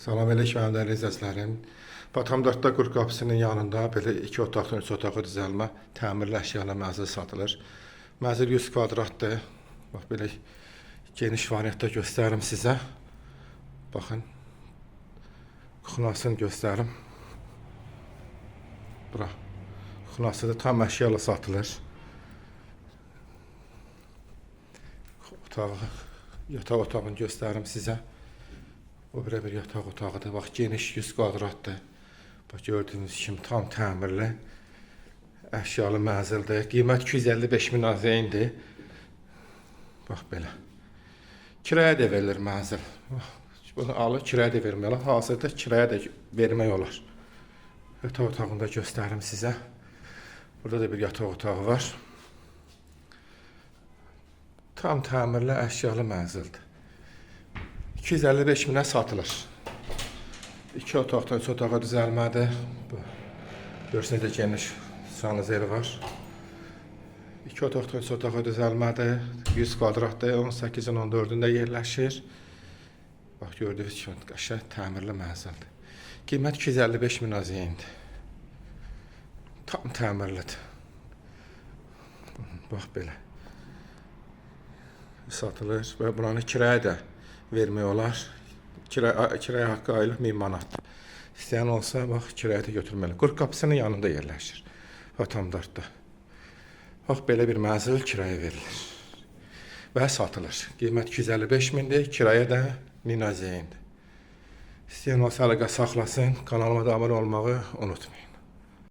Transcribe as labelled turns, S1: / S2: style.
S1: Salam aleyküm dəyərli izləyicilərim. Batamdortda Qurd qapısının yanında belə 2 otaqdan 3 otağı düzəlmə təmirli əşyalar mənzil satılır. Mənzil 100 kvadratdır. Bax belə geniş variantda göstərim sizə. Baxın. Xunasını göstərim. Bura. Xunası da tam əşyalarla satılır. Yataq otağını göstərim sizə. O bir yataq otağıdır. Bax geniş 100 kvadratdır. Bax gördüyünüz kimi tam təmirli əşyalı mənzildir. Qiymət 255 min azeyindir. Bax belə. Kiraya da verilir mənzil. Bunu alıb kiraya da vermək olar. Hazırda kiraya da vermək olar. Yataq otağını da göstərim sizə. Burada da bir yataq otağı var. Tam təmirli əşyalı mənzildir. 255 minə satılır. 2 otaqdan 3 otağa düzəlmədir. Görürsünüz də geniş sanuzeli var. 2 otaqdan 3 otağa düzəlmədir. 100 kvadratdır. 18-in 14-ündə yerləşir. Bax gördüyünüz kimi qəşəng təmirli mənzildir. Qiymət 255 min azeyindir. Tam təmirlidir. Bax belə. Satılır və buranı kiraya da vermək olar. Kiraya haqqı aylıq 1000 manat. İstəyən olsa, bax, kiraya da götürməli. Qurd qapısının yanında yerləşir. Batamdortda. Bax, belə bir mənzil kiraya verilir. Və satılır. Qiymət 255 mindir, kiraya da 1000 azeyindir. İstəyən olsa əlaqə saxlasın, kanalıma da abunə olmağı unutmayın.